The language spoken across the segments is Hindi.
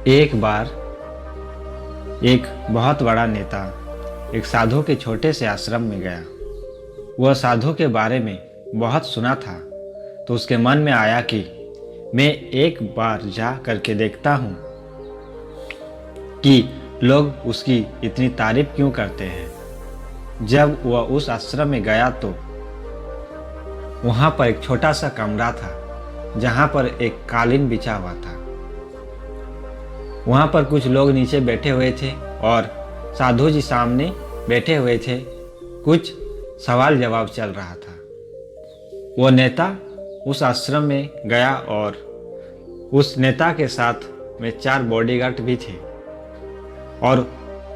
एक बार एक बहुत बड़ा नेता एक साधु के छोटे से आश्रम में गया। वह साधु के बारे में बहुत सुना था, तो उसके मन में आया कि मैं एक बार जा करके देखता हूँ कि लोग उसकी इतनी तारीफ क्यों करते हैं। जब वह उस आश्रम में गया तो वहाँ पर एक छोटा सा कमरा था, जहाँ पर एक कालीन बिछा हुआ था। वहाँ पर कुछ लोग नीचे बैठे हुए थे और साधु जी सामने बैठे हुए थे। कुछ सवाल जवाब चल रहा था। वो नेता उस आश्रम में गया और उस नेता के साथ में 4 बॉडीगार्ड भी थे और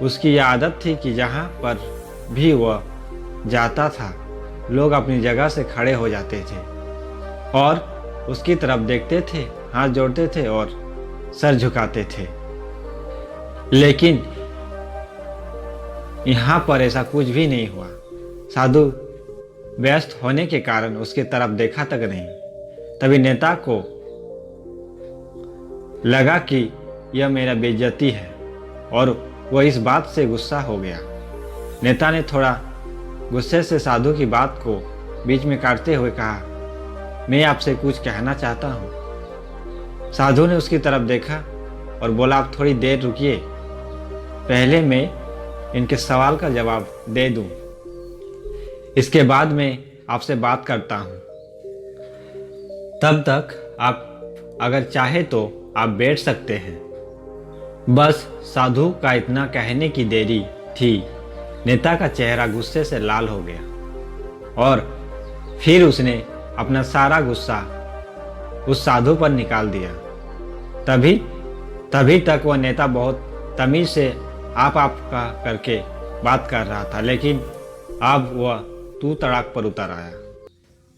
उसकी यह आदत थी कि जहाँ पर भी वह जाता था, लोग अपनी जगह से खड़े हो जाते थे और उसकी तरफ देखते थे, हाथ जोड़ते थे और सर झुकाते थे। लेकिन यहाँ पर ऐसा कुछ भी नहीं हुआ। साधु व्यस्त होने के कारण उसकी तरफ देखा तक नहीं। तभी नेता को लगा कि यह मेरा बेइज्जती है और वह इस बात से गुस्सा हो गया। नेता ने थोड़ा गुस्से से साधु की बात को बीच में काटते हुए कहा, मैं आपसे कुछ कहना चाहता हूँ। साधु ने उसकी तरफ देखा और बोला, आप थोड़ी देर रुकिए, पहले मैं इनके सवाल का जवाब दे दूं, इसके बाद मैं आपसे बात करता हूं। तब तक आप अगर चाहे तो आप बैठ सकते हैं। बस साधु का इतना कहने की देरी थी, नेता का चेहरा गुस्से से लाल हो गया और फिर उसने अपना सारा गुस्सा उस साधु पर निकाल दिया। तभी तक वह नेता बहुत तमीज से आप का करके बात कर रहा था, लेकिन अब वह तू तड़ाक पर उतर आया।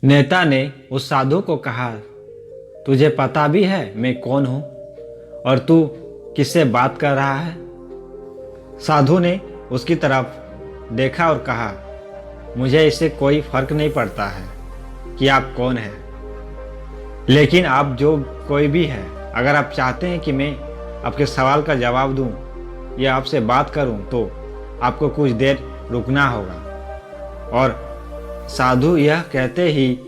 नेता ने उस साधु को कहा, तुझे पता भी है मैं कौन हूं और तू किससे बात कर रहा है? साधु ने उसकी तरफ देखा और कहा, मुझे इससे कोई फर्क नहीं पड़ता है कि आप कौन हैं, लेकिन आप जो कोई भी है, अगर आप चाहते हैं कि मैं आपके सवाल का जवाब दूं या आपसे बात करूं तो आपको कुछ देर रुकना होगा। और साधु यह कहते ही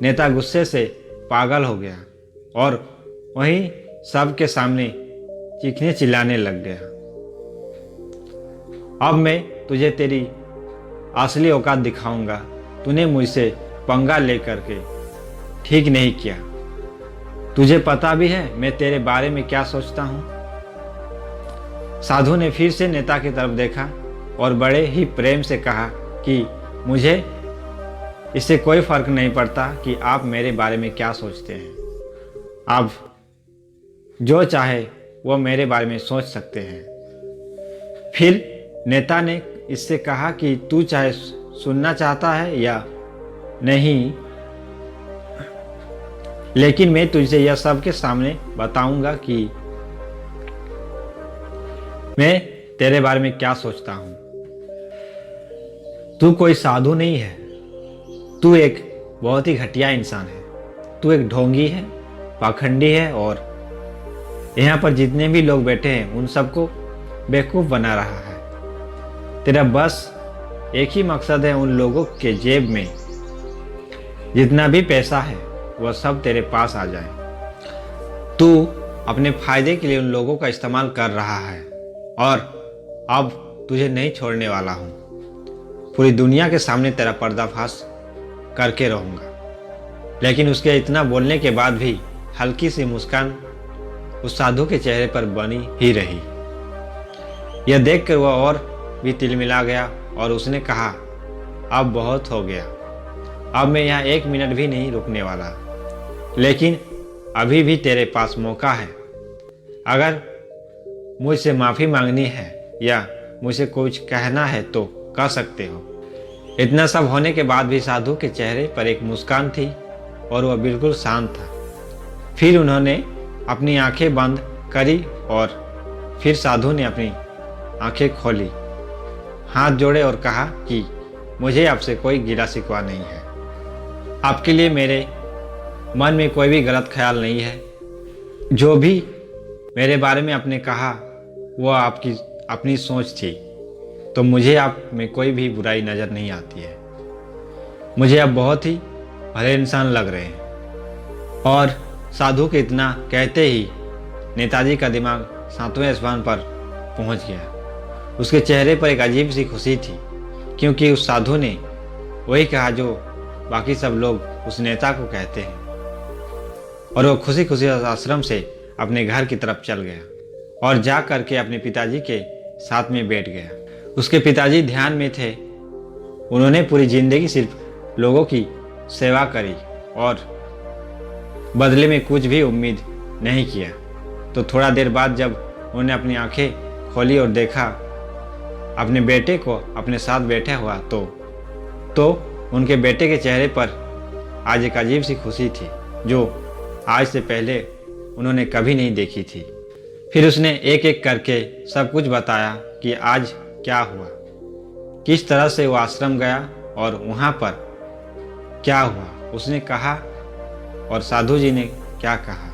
नेता गुस्से से पागल हो गया और वहीं सबके सामने चीखने चिल्लाने लग गया। अब मैं तुझे तेरी असली औकात दिखाऊंगा। तूने मुझसे पंगा लेकर के ठीक नहीं किया। तुझे पता भी है मैं तेरे बारे में क्या सोचता हूं। साधु ने फिर से नेता की तरफ देखा और बड़े ही प्रेम से कहा कि मुझे इससे कोई फर्क नहीं पड़ता कि आप मेरे बारे में क्या सोचते हैं। आप जो चाहे वो मेरे बारे में सोच सकते हैं। फिर नेता ने इससे कहा कि तू चाहे सुनना चाहता है या नहीं, लेकिन मैं तुझसे यह सबके सामने बताऊंगा कि मैं तेरे बारे में क्या सोचता हूं। तू कोई साधु नहीं है, तू एक बहुत ही घटिया इंसान है। तू एक ढोंगी है, पाखंडी है और यहाँ पर जितने भी लोग बैठे हैं उन सबको बेवकूफ बना रहा है। तेरा बस एक ही मकसद है, उन लोगों के जेब में जितना भी पैसा है वह सब तेरे पास आ जाए। तू अपने फायदे के लिए उन लोगों का इस्तेमाल कर रहा है और अब तुझे नहीं छोड़ने वाला हूं। पूरी दुनिया के सामने तेरा पर्दाफाश करके रहूंगा। लेकिन उसके इतना बोलने के बाद भी हल्की सी मुस्कान उस साधु के चेहरे पर बनी ही रही। यह देखकर वह और भी तिलमिला गया और उसने कहा, अब बहुत हो गया, अब मैं यहाँ 1 मिनट भी नहीं रुकने वाला। लेकिन अभी भी तेरे पास मौका है। अगर मुझसे माफ़ी मांगनी है या मुझे कुछ कहना है तो कह सकते हो। इतना सब होने के बाद भी साधु के चेहरे पर एक मुस्कान थी और वह बिल्कुल शांत था। फिर उन्होंने अपनी आंखें बंद करी और फिर साधु ने अपनी आंखें खोली, हाथ जोड़े और कहा कि मुझे आपसे कोई गिला शिकवा नहीं है। आपके लिए मेरे मन में कोई भी गलत ख्याल नहीं है। जो भी मेरे बारे में आपने कहा वो आपकी अपनी सोच थी, तो मुझे आप में कोई भी बुराई नज़र नहीं आती है। मुझे आप बहुत ही भले इंसान लग रहे हैं। और साधु के इतना कहते ही नेताजी का दिमाग 7वें आसमान पर पहुंच गया। उसके चेहरे पर एक अजीब सी खुशी थी, क्योंकि उस साधु ने वही कहा जो बाकी सब लोग उस नेता को कहते हैं। और वो खुशी खुशी आश्रम से अपने घर की तरफ चल गया और जा करके अपने पिताजी के साथ में बैठ गया। उसके पिताजी ध्यान में थे। उन्होंने पूरी जिंदगी सिर्फ लोगों की सेवा करी और बदले में कुछ भी उम्मीद नहीं किया। तो थोड़ा देर बाद जब उन्होंने अपनी आंखें खोली और देखा अपने बेटे को अपने साथ बैठा हुआ, तो उनके बेटे के चेहरे पर आज एक अजीब सी खुशी थी जो आज से पहले उन्होंने कभी नहीं देखी थी। फिर उसने एक एक करके सब कुछ बताया कि आज क्या हुआ, किस तरह से वो आश्रम गया और वहाँ पर क्या हुआ उसने कहा और साधु जी ने क्या कहा।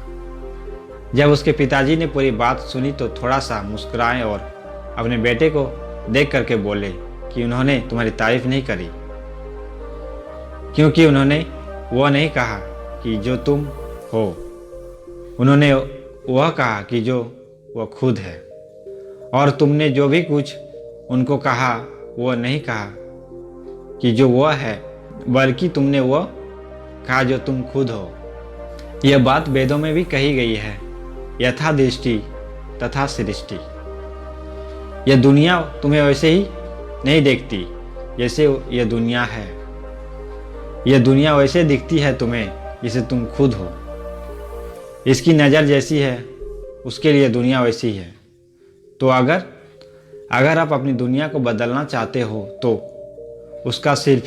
जब उसके पिताजी ने पूरी बात सुनी तो थोड़ा सा मुस्कुराए और अपने बेटे को देख करके बोले कि उन्होंने तुम्हारी तारीफ नहीं करी, क्योंकि उन्होंने वो नहीं कहा कि जो तुम हो, उन्होंने वह कहा कि जो वह खुद है। और तुमने जो भी कुछ उनको कहा वो नहीं कहा कि जो वह है, बल्कि तुमने वह कहा जो तुम खुद हो। यह बात वेदों में भी कही गई है, यथा दृष्टि तथा सृष्टि। यह दुनिया तुम्हें वैसे ही नहीं देखती जैसे यह दुनिया है। यह दुनिया वैसे दिखती है तुम्हें जैसे तुम खुद हो। इसकी नज़र जैसी है उसके लिए दुनिया वैसी है। तो अगर आप अपनी दुनिया को बदलना चाहते हो तो उसका सिर्फ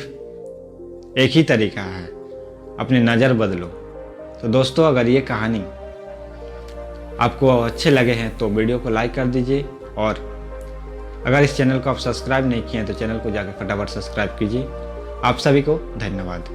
एक ही तरीका है, अपनी नज़र बदलो। तो दोस्तों, अगर ये कहानी आपको अच्छे लगे हैं तो वीडियो को लाइक कर दीजिए, और अगर इस चैनल को आप सब्सक्राइब नहीं किए हैं तो चैनल को जाकर फटाफट सब्सक्राइब कीजिए। आप सभी को धन्यवाद।